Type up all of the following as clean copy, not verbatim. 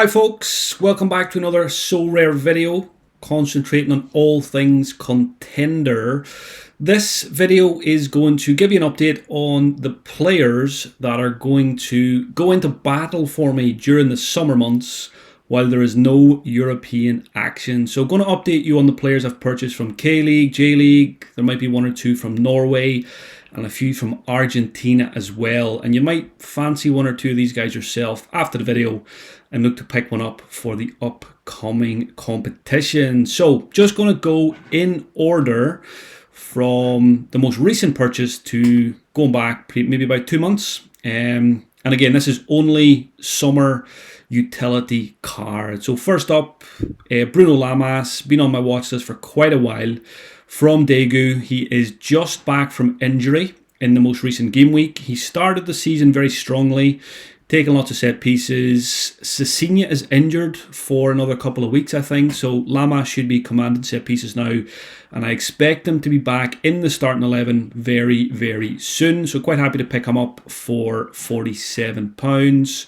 Hi folks, welcome back to another Sorare video concentrating on all things Contender. This video is going to give you an update on the players that are going to go into battle for me during the summer months while there is no European action. So I'm going to update you on the players I've purchased from K-League, J-League, there might be one or two from Norway, and a few from Argentina as well. And you might fancy one or two of these guys yourself after the video and look to pick one up for the upcoming competition. So just going to go in order from the most recent purchase to going back maybe about 2 months. And again, this is only summer utility card. So first up, Bruno Lamas, been on my watch list for quite a while. From Daegu, he is just back from injury in the most recent game week. He started the season very strongly, taking lots of set pieces. Cecilia is injured for another couple of weeks, I think, so Lama should be commanding set pieces now, and I expect him to be back in the starting 11 very, very soon. So quite happy to pick him up for £47.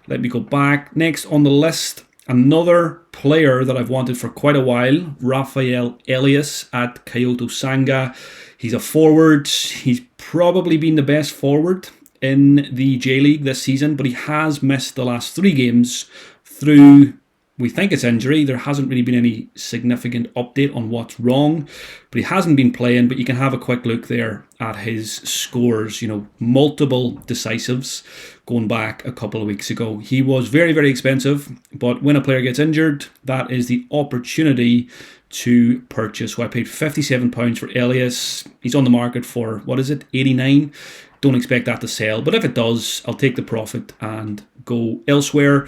Let me go back. Next on the list, another player that I've wanted for quite a while, Rafael Elias at Kyoto Sanga. He's a forward. He's probably been the best forward in the J-League this season, but he has missed the last 3 games through, we think it's injury. There hasn't really been any significant update on what's wrong, but he hasn't been playing. But you can have a quick look there at his scores, multiple decisives going back a couple of weeks ago. He was very, very expensive, but when a player gets injured, that is the opportunity to purchase. So I paid £57 for Elias. He's on the market for, 89? Don't expect that to sell, but if it does, I'll take the profit and go elsewhere.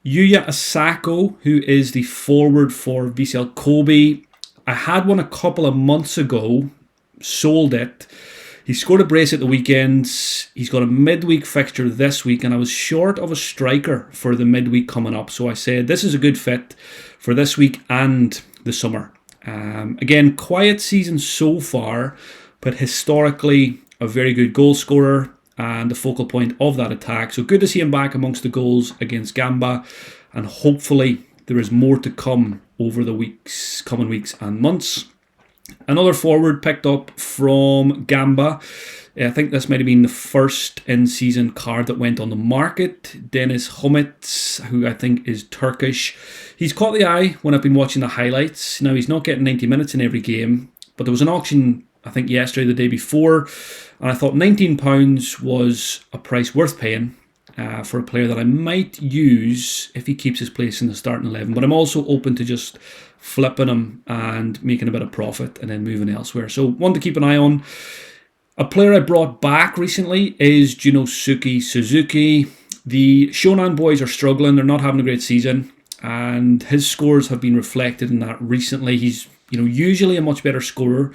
Yuya Asako, who is the forward for Vissel Kobe. I had one a couple of months ago, sold it. He scored a brace at the weekends. He's got a midweek fixture this week, and I was short of a striker for the midweek coming up. So I said, this is a good fit for this week and the summer. Again, quiet season so far, but historically a very good goal scorer and the focal point of that attack. So good to see him back amongst the goals against Gamba, and hopefully there is more to come over the coming weeks and months. Another forward picked up from Gamba. I think this might have been the first in-season card that went on the market. Deniz Homets, who I think is Turkish. He's caught the eye when I've been watching the highlights. Now, he's not getting 90 minutes in every game, but there was an auction, I think yesterday, the day before, and I thought £19 was a price worth paying for a player that I might use if he keeps his place in the starting 11. But I'm also open to just flipping him and making a bit of profit and then moving elsewhere. So one to keep an eye on. A player I brought back recently is Junosuke Suzuki. The Shonan boys are struggling. They're not having a great season, and his scores have been reflected in that recently. He's usually a much better scorer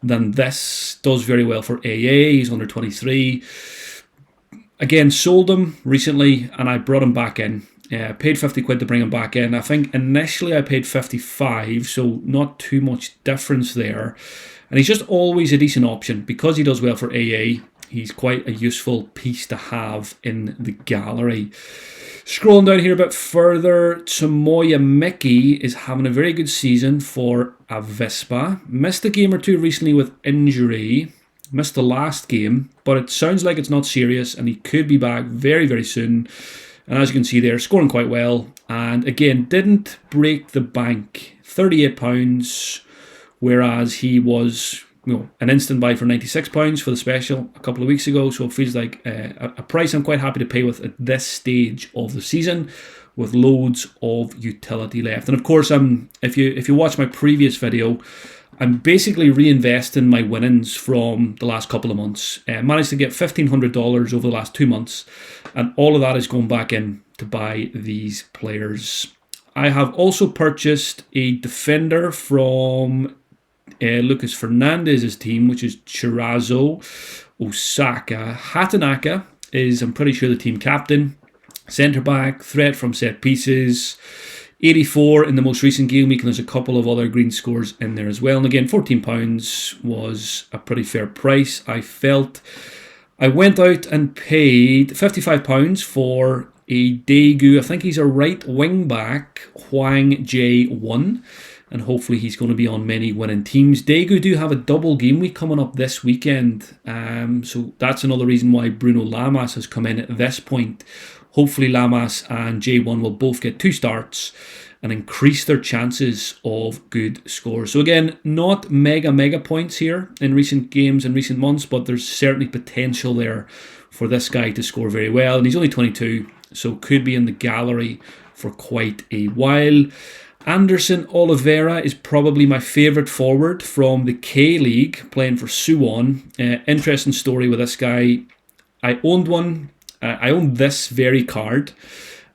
than this. Does very well for AA. He's under 23. Again, sold him recently and I brought him back in. Paid £50 to bring him back in. I think initially I paid 55, so not too much difference there. And he's just always a decent option because he does well for AA. He's quite a useful piece to have in the gallery. Scrolling down here a bit further, Tomoya Miki is having a very good season for Avispa. Missed a game or two recently with injury. Missed the last game, but it sounds like it's not serious and he could be back very, very soon. And as you can see there, scoring quite well. And again, didn't break the bank. £38, whereas he was an instant buy for £96 for the special a couple of weeks ago. So it feels like a price I'm quite happy to pay with at this stage of the season, with loads of utility left. And of course, if you watch my previous video, I'm basically reinvesting my winnings from the last couple of months. Managed to get $1,500 over the last 2 months, and all of that is going back in to buy these players. I have also purchased a defender from Lucas Fernandez's team, which is Chirazo Osaka. Hatanaka is, I'm pretty sure, the team captain. Centre back, threat from set pieces. 84 in the most recent game week, and there's a couple of other green scores in there as well. And again, £14 was a pretty fair price, I felt. I went out and paid £55 for a Daegu, I think he's a right wing back, Hwang Jae-won, and hopefully he's going to be on many winning teams. Daegu do have a double game week coming up this weekend, so that's another reason why Bruno Lamas has come in at this point. Hopefully Lamas and J1 will both get 2 starts and increase their chances of good scores. So again, not mega points here in recent games and recent months, but there's certainly potential there for this guy to score very well. And he's only 22, so could be in the gallery for quite a while. Anderson Oliveira is probably my favourite forward from the K-League, playing for Suwon. Interesting story with this guy. I owned one. I owned this very card,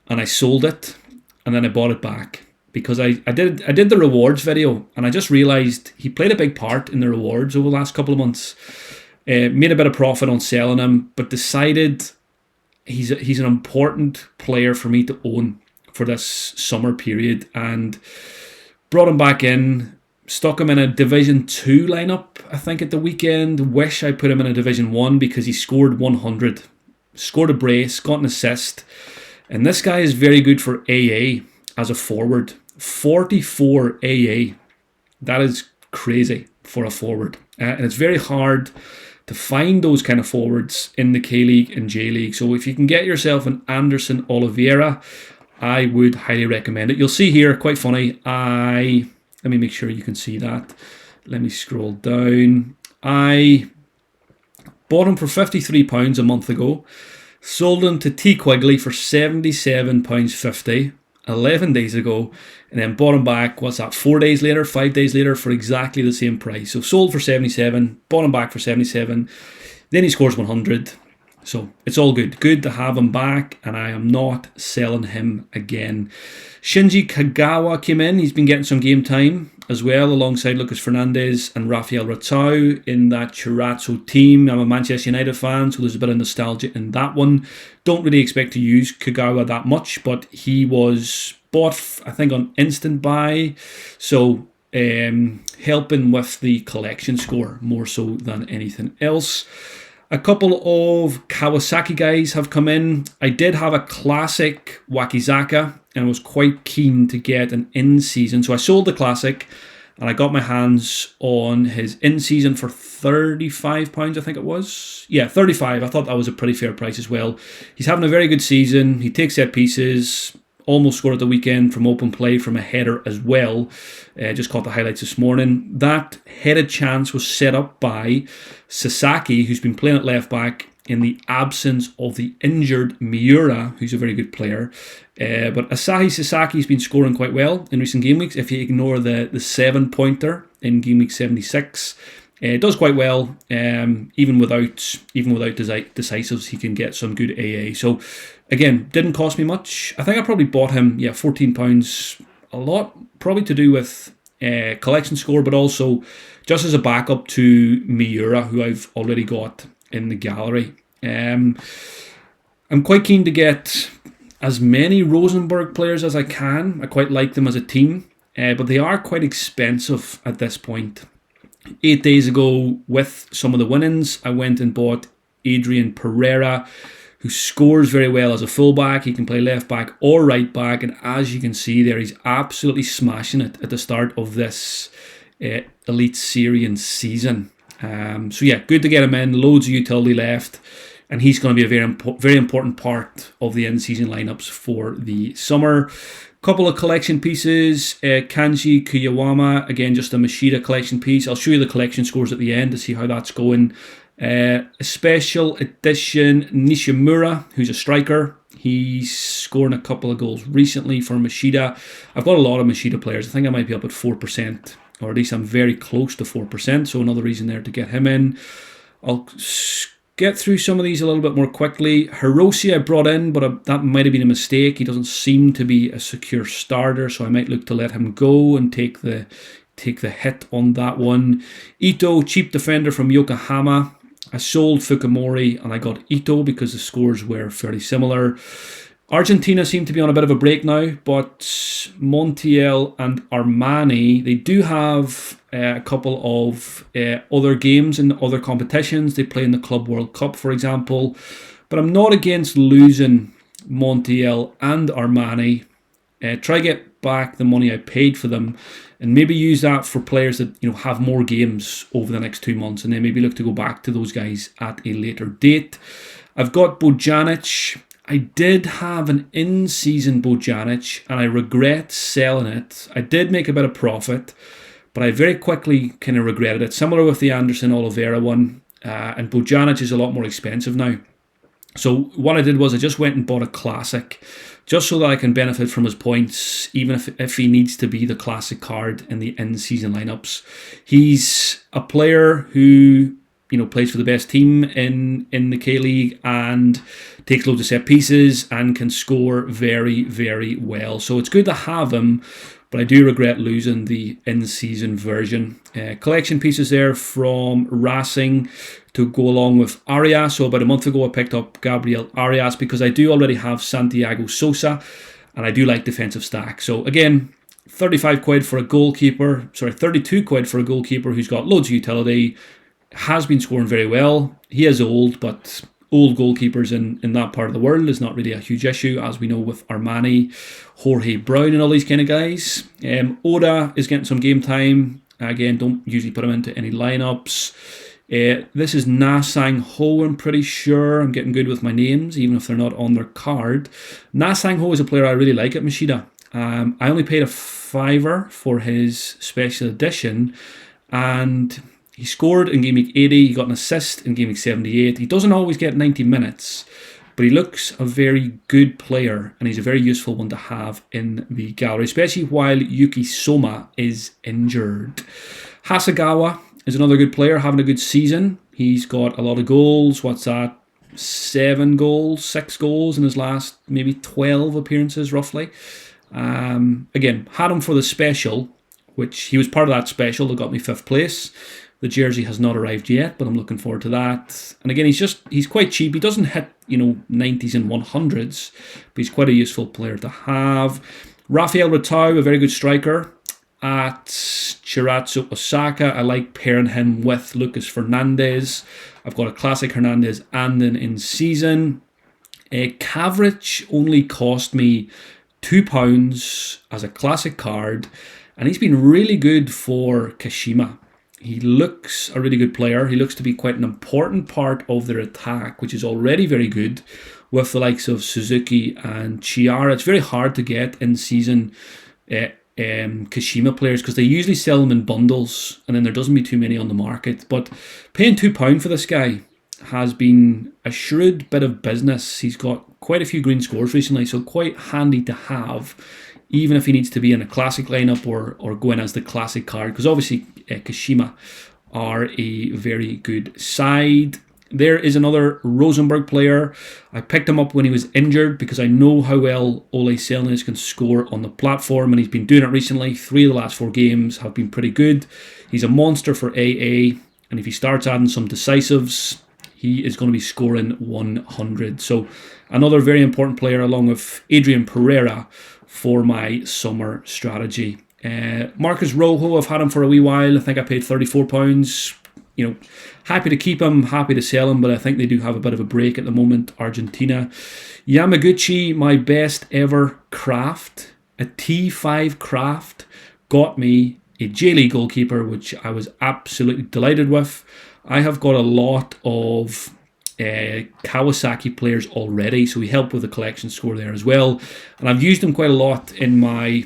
and I sold it, and then I bought it back because I did the rewards video, and I just realised he played a big part in the rewards over the last couple of months. Made a bit of profit on selling him, but decided he's an important player for me to own for this summer period, and brought him back in, stuck him in a Division 2 lineup, I think, at the weekend. Wish I put him in a Division 1 because he scored 100. Scored a brace, got an assist. And this guy is very good for AA as a forward. 44 AA. That is crazy for a forward. And it's very hard to find those kind of forwards in the K-League and J-League. So if you can get yourself an Anderson Oliveira, I would highly recommend it. You'll see here, quite funny, let me make sure you can see that. Let me scroll down. I bought him for £53 a month ago. Sold him to T Quigley for £77.50 11 days ago. And then bought him back, 4 days later, 5 days later, for exactly the same price. So sold for 77, bought him back for 77. Then he scores 100. So it's all good. Good to have him back, and I am not selling him again. Shinji Kagawa came in. He's been getting some game time as well, alongside Lucas Fernandez and Rafael Ratau in that Chirazo team. I'm a Manchester United fan, so there's a bit of nostalgia in that one. Don't really expect to use Kagawa that much, but he was bought, I think, on instant buy. So helping with the collection score more so than anything else. A couple of Kawasaki guys have come in. I did have a classic Wakizaka and was quite keen to get an in-season. So I sold the classic and I got my hands on his in-season for £35, I think it was. Yeah, 35. I thought that was a pretty fair price as well. He's having a very good season. He takes set pieces. Almost scored at the weekend from open play from a header as well. Just caught the highlights this morning. That headed chance was set up by Sasaki, who's been playing at left back in the absence of the injured Miura, who's a very good player. But Asahi Sasaki's been scoring quite well in recent game weeks. If you ignore the 7-pointer in game week 76, it does quite well. Even without decisives, he can get some good AA. So again, didn't cost me much. I think I probably bought him, £14. A lot, probably to do with collection score, but also just as a backup to Miura, who I've already got in the gallery. I'm quite keen to get as many Rosenborg players as I can. I quite like them as a team, but they are quite expensive at this point. 8 days ago, with some of the winnings, I went and bought Adrian Pereira, who scores very well as a fullback. He can play left back or right back, and as you can see there, he's absolutely smashing it at the start of this Elite Syrian season. So yeah, good to get him in. Loads of utility left, and he's going to be a very important part of the in-season lineups for the summer. Couple of collection pieces. Kanji Kuyawama, again, just a Machida collection piece. I'll show you the collection scores at the end to see how that's going. A special edition Nishimura, who's a striker. He's scoring a couple of goals recently for Machida. I've got a lot of Machida players. I think I might be up at 4%, or at least I'm very close to 4%, so another reason there to get him in. I'll get through some of these a little bit more quickly. Hiroshi I brought in, but that might have been a mistake. He doesn't seem to be a secure starter, so I might look to let him go and take the hit on that one. Ito, cheap defender from Yokohama. I sold Fukumori and I got Ito because the scores were fairly similar. Argentina seem to be on a bit of a break now, but Montiel and Armani, they do have a couple of other games in other competitions. They play in the Club World Cup, for example. But I'm not against losing Montiel and Armani. Try to get back the money I paid for them, and maybe use that for players that have more games over the next 2 months, and then maybe look to go back to those guys at a later date. I've got Bojanic. I did have an in-season Bojanic, and I regret selling it. I did make a bit of profit, but I very quickly kind of regretted it. Similar with the Anderson Oliveira one, and Bojanic is a lot more expensive now. So what I did was I just went and bought a classic, just so that I can benefit from his points, even if he needs to be the classic card in the in-season lineups. He's a player who plays for the best team in the K-League and takes loads of set pieces and can score very, very well. So it's good to have him, but I do regret losing the in-season version. Collection pieces there from Racing to go along with Arias. So about a month ago I picked up Gabriel Arias because I do already have Santiago Sosa and I do like defensive stack. So again, 35 quid for a goalkeeper, 32 quid for a goalkeeper who's got loads of utility, has been scoring very well. He is old, but old goalkeepers in that part of the world is not really a huge issue, as we know with Armani, Jorge Brown and all these kind of guys. Oda is getting some game time. Again, don't usually put him into any lineups. This is Na Sang Ho, I'm pretty sure. I'm getting good with my names, even if they're not on their card. Na Sang Ho is a player I really like at Machida. I only paid a $5 for his special edition, and he scored in game week 80, he got an assist in game week 78. He doesn't always get 90 minutes, but he looks a very good player, and he's a very useful one to have in the gallery, especially while Yuki Soma is injured. Hasegawa is another good player, having a good season. He's got a lot of goals. What's that? 6 goals in his last maybe 12 appearances, roughly. Again, had him for the special, which he was part of that special that got me 5th place. The jersey has not arrived yet, but I'm looking forward to that. And again, he's quite cheap. He doesn't hit 90s and 100s, but he's quite a useful player to have. Rafael Ratau, a very good striker at Chiratsu Osaka. I like pairing him with Lucas Fernandez. I've got a classic Hernandez and an in season. Kavric only cost me £2 as a classic card, and he's been really good for Kashima. He looks a really good player. He looks to be quite an important part of their attack, which is already very good with the likes of Suzuki and Chiara. It's very hard to get in season Kashima players because they usually sell them in bundles and then there doesn't be too many on the market. But paying £2 for this guy has been a shrewd bit of business. He's got quite a few green scores recently, so quite handy to have, even if he needs to be in a classic lineup or go in as the classic card, because obviously Kashima are a very good side. There is another Rosenborg player. I picked him up when he was injured because I know how well Ole Selnes can score on the platform, and he's been doing it recently. 3 of the last 4 games have been pretty good. He's a monster for AA, and if he starts adding some decisives, he is going to be scoring 100. So another very important player along with Adrian Pereira for my summer strategy. Marcus Rojo, I've had him for a wee while. I think I paid £34. Happy to keep him, happy to sell him, but I think they do have a bit of a break at the moment. Argentina. Yamaguchi, my best ever craft, a T5 craft, got me a J-League goalkeeper, which I was absolutely delighted with. I have got a lot of Kawasaki players already, so he helped with the collection score there as well, and I've used him quite a lot in my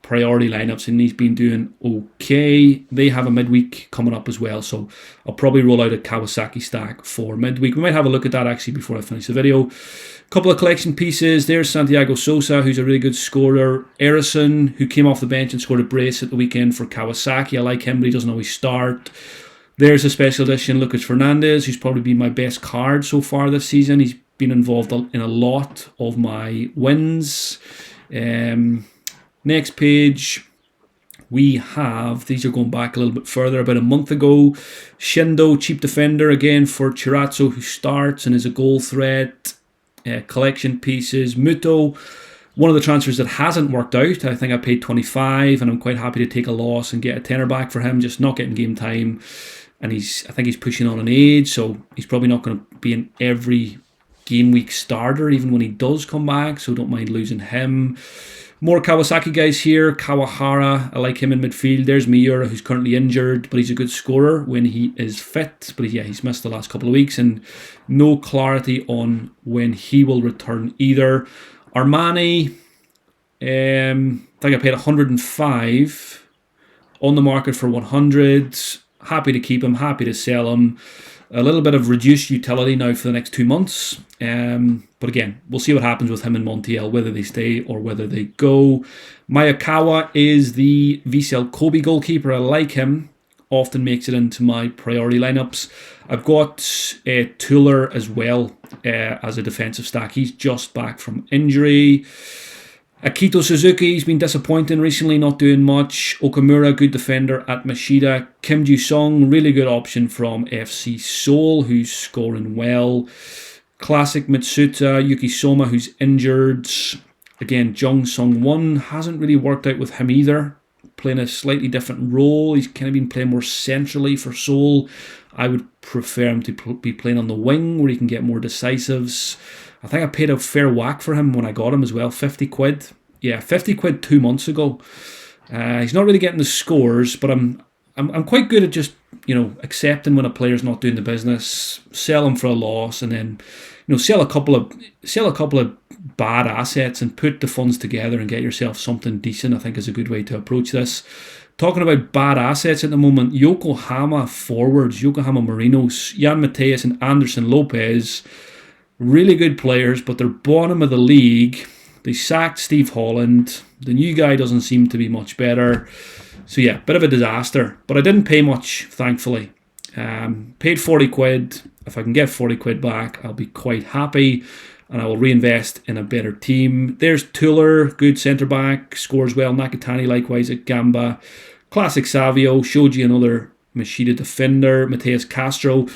priority lineups, and he's been doing okay. They have a midweek coming up as well, so I'll probably roll out a Kawasaki stack for midweek. We might have a look at that actually before I finish the video. A couple of collection pieces. There's Santiago Sosa, who's a really good scorer. Erison, who came off the bench and scored a brace at the weekend for Kawasaki. I like him, but he doesn't always start. There's a special edition Lucas Fernandez, who's probably been my best card so far this season. He's been involved in a lot of my wins. Next page, we have, these are going back a little bit further, about a month ago. Shindo, cheap defender again for Chirazzo, who starts and is a goal threat. Collection pieces. Muto, one of the transfers that hasn't worked out. I think I paid 25 and I'm quite happy to take a loss and get a tenner back for him, just not getting game time. And I think he's pushing on an age, so he's probably not going to be in every game week starter even when he does come back, so don't mind losing him. More Kawasaki guys here. Kawahara, I like him in midfield. There's Miura, who's currently injured, but he's a good scorer when he is fit. But yeah, he's missed the last couple of weeks, and no clarity on when he will return either. Armani, I think I paid 105 on the market for 100. Happy to keep him, happy to sell him. A little bit of reduced utility now for the next 2 months. But again, we'll see what happens with him and Montiel, whether they stay or whether they go. Mayakawa is the Vissel Kobe goalkeeper. I like him. Often makes it into my priority lineups. I've got Tuller as well as a defensive stack. He's just back from injury. Akito Suzuki's been disappointing recently, not doing much. Okamura, good defender at Mashida. Kim Ju-sung, really good option from FC Seoul, who's scoring well. Classic Mitsuta, Yuki Soma, who's injured. Again, Jung Sung-won hasn't really worked out with him either. Playing a slightly different role. He's kind of been playing more centrally for Seoul. I would prefer him to be playing on the wing where he can get more decisives. I think I paid a fair whack for him when I got him as well, 50 quid. Yeah, 50 quid 2 months ago. He's not really getting the scores, but I'm quite good at just, accepting when a player's not doing the business, sell him for a loss, and then, sell a couple of bad assets and put the funds together and get yourself something decent. I think is a good way to approach this. Talking about bad assets at the moment, Yokohama forwards, Yokohama Marinos, Jan Mateus and Anderson Lopez. Really good players, but they're bottom of the league. They sacked Steve Holland. The new guy doesn't seem to be much better. So yeah, bit of a disaster. But I didn't pay much, thankfully. Paid 40 quid. If I can get 40 quid back, I'll be quite happy. And I will reinvest in a better team. There's Tuller, good centre-back. Scores well. Nakatani likewise at Gamba. Classic Savio. Shoji, another Machida defender. Mateus Castro.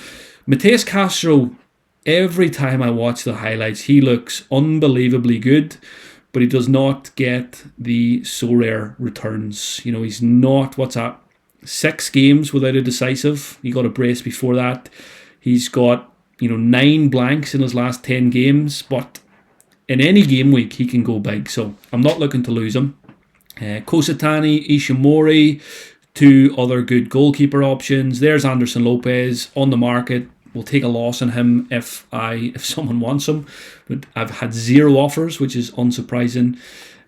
Every time I watch the highlights, he looks unbelievably good, but he does not get the Sorare returns. He's not, 6 games without a decisive. He got a brace before that. He's got, 9 blanks in his last 10 games, but in any game week, he can go big, so I'm not looking to lose him. Kosatani, Ishimori, 2 other good goalkeeper options. There's Anderson Lopez on the market. We'll take a loss on him if someone wants him. But I've had 0 offers, which is unsurprising.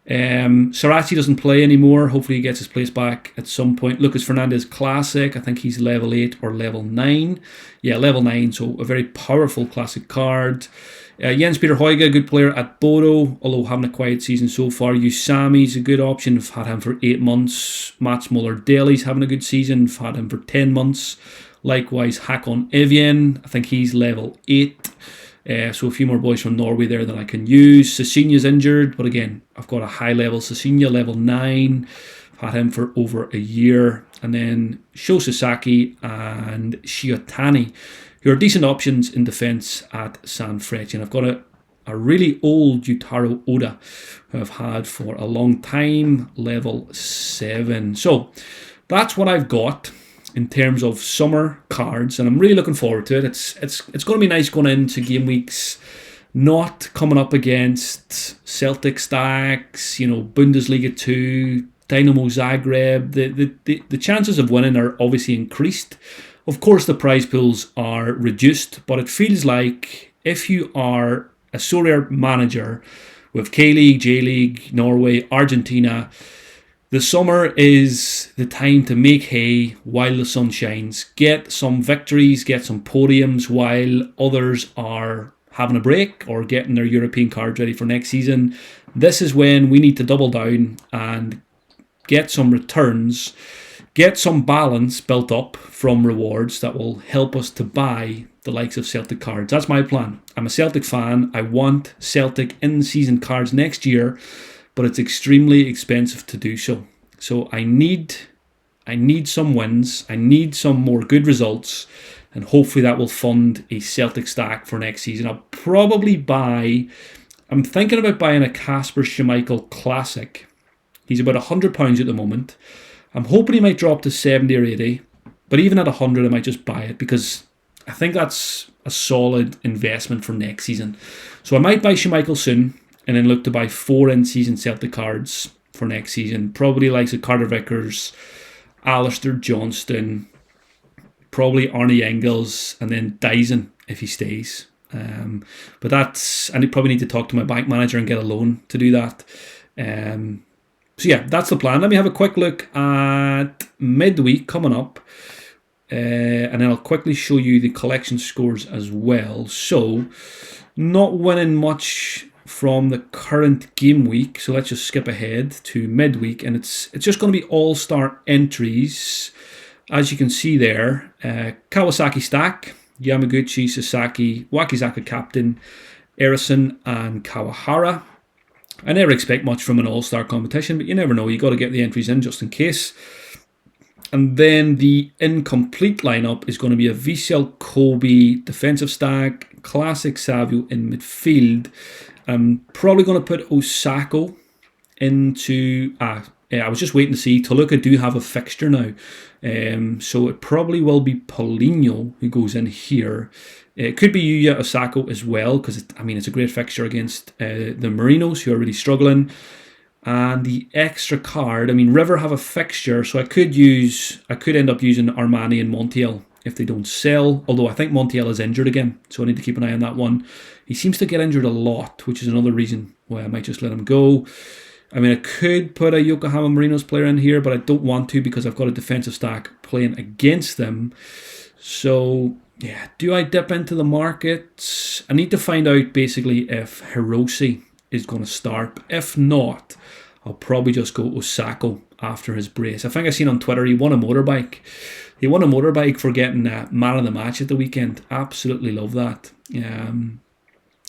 Sarachi doesn't play anymore. Hopefully he gets his place back at some point. Lucas Fernandez Classic. I think he's level 8 or level 9. Yeah, level 9, so a very powerful classic card. Jens Peter Hoyga, good player at Bodo, although having a quiet season so far. Usami's a good option. I've had him for 8 months. Mats Muller-Deli's having a good season. I've had him for 10 months. Likewise, Hakon Evjen, I think he's level 8. So a few more boys from Norway there that I can use. Cesinha's injured, but again, I've got a high level Cesinha, level 9. I've had him for over a year. And then Sho Sasaki and Shiotani, who are decent options in defence at San Frecce. And I've got a really old Yutaro Oda, who I've had for a long time, level 7. So that's what I've got in terms of summer cards, and I'm really looking forward to it. It's going to be nice going into game weeks, not coming up against Celtic stacks, Bundesliga 2, Dynamo Zagreb. The chances of winning are obviously increased. Of course, the prize pools are reduced, but it feels like if you are a Sorare manager with K-League, J-League, Norway, Argentina, the summer is the time to make hay while the sun shines. Get some victories, get some podiums while others are having a break or getting their European cards ready for next season. This is when we need to double down and get some returns, get some balance built up from rewards that will help us to buy the likes of Celtic cards. That's my plan. I'm a Celtic fan. I want Celtic in-season cards next year, but it's extremely expensive to do so. So I need some wins. I need some more good results, and hopefully that will fund a Celtic stack for next season. I'm thinking about buying a Kasper Schmeichel Classic. He's about £100 at the moment. I'm hoping he might drop to 70 or 80, but even at 100 I might just buy it because I think that's a solid investment for next season. So I might buy Schmeichel soon, and then look to buy 4 in-season Celtic cards for next season. Probably likes of Carter Vickers, Alistair Johnston, probably Arnie Engels, and then Dyson if he stays. But that's, I probably need to talk to my bank manager and get a loan to do that. So yeah, that's the plan. Let me have a quick look at midweek coming up. And then I'll quickly show you the collection scores as well. So, not winning much from the current game week. So let's just skip ahead to midweek. And it's just going to be all-star entries. As you can see there, Kawasaki Stack, Yamaguchi, Sasaki, Wakizaka Captain, Erison and Kawahara. I never expect much from an all-star competition, but you never know. You got to get the entries in just in case. And then the incomplete lineup is going to be a VCL Kobe defensive stack, classic Savio in midfield. I'm probably going to put Osako into... I was just waiting to see. Toluca do have a fixture now. So it probably will be Paulinho who goes in here. It could be Yuya Osako as well, because it's a great fixture against the Marinos, who are really struggling. And the extra card, River have a fixture, so I could end up using Armani and Montiel if they don't sell. Although I think Montiel is injured again, so I need to keep an eye on that one. He seems to get injured a lot, which is another reason why I might just let him go. I could put a Yokohama Marinos player in here, but I don't want to because I've got a defensive stack playing against them. So, yeah, do I dip into the market? I need to find out basically if Hiroshi is going to start. If not, I'll probably just go Osako after his brace. I think I seen on Twitter he won a motorbike. He won a motorbike for getting man of the match at the weekend. Absolutely love that.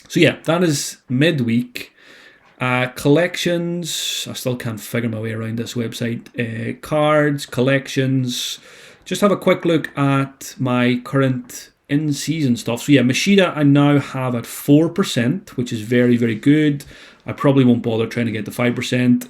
So yeah, that is midweek. Collections, I still can't figure my way around this website. Cards, collections. Just have a quick look at my current in-season stuff. So yeah, Machida I now have at 4%, which is very, very good. I probably won't bother trying to get to 5%.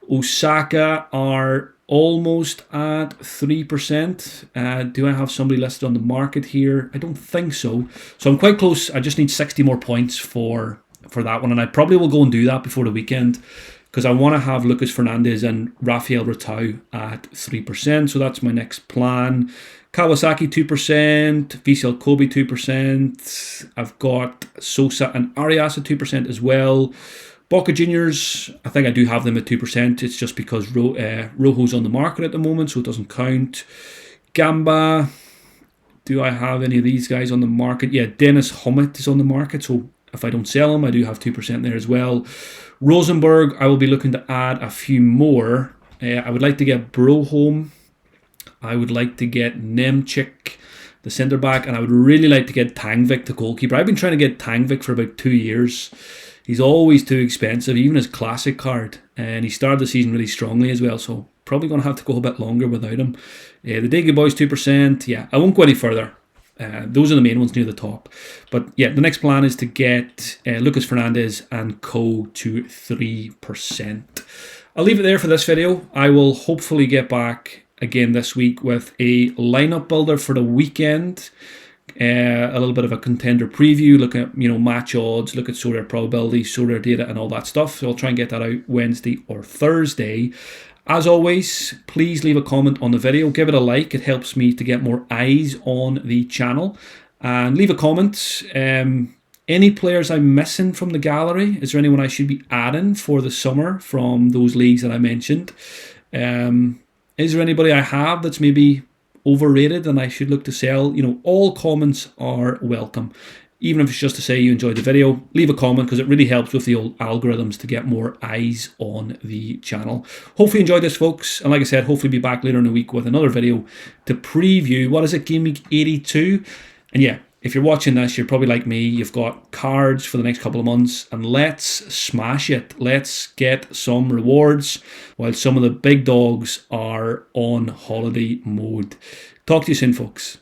Osaka are almost at 3%. Do I have somebody listed on the market here? I don't think so. So I'm quite close. I just need 60 more points for that one, and I probably will go and do that before the weekend because I want to have Lucas Fernandez and Rafael Ratau at 3%. So that's my next plan. Kawasaki 2%, VCL Kobe 2%. I've got Sosa and Arias at 2% as well. Boca Juniors, I think I do have them at 2%. It's just because Rojo's on the market at the moment, so it doesn't count. Gamba, do I have any of these guys on the market? Yeah, Dennis Hummett is on the market, so if I don't sell him, I do have 2% there as well. Rosenberg, I will be looking to add a few more. I would like to get Broholm. I would like to get Nemchik, the centre back, and I would really like to get Tangvik, the goalkeeper. I've been trying to get Tangvik for about 2 years. He's always too expensive, even his classic card. And he started the season really strongly as well, so probably going to have to go a bit longer without him. The Dega Boys 2%. Yeah, I won't go any further. Those are the main ones near the top. But yeah, the next plan is to get Lucas Fernandez and co to 3%. I'll leave it there for this video. I will hopefully get back again this week with a lineup builder for the weekend. A little bit of a contender preview, look at match odds, look at Sorare probability, Sorare data and all that stuff. So I'll try and get that out Wednesday or Thursday. As always, please leave a comment on the video, give it a like, it helps me to get more eyes on the channel. And leave a comment. Any players I'm missing from the gallery? Is there anyone I should be adding for the summer from those leagues that I mentioned? Is there anybody I have that's maybe overrated and I should look to sell? All comments are welcome. Even if it's just to say you enjoyed the video, leave a comment because it really helps with the old algorithms to get more eyes on the channel. Hopefully you enjoyed this, folks. And like I said, hopefully be back later in the week with another video to preview, what is it, Game Week 82? And yeah, if you're watching this, you're probably like me. You've got cards for the next couple of months and let's smash it. Let's get some rewards while some of the big dogs are on holiday mode. Talk to you soon, folks.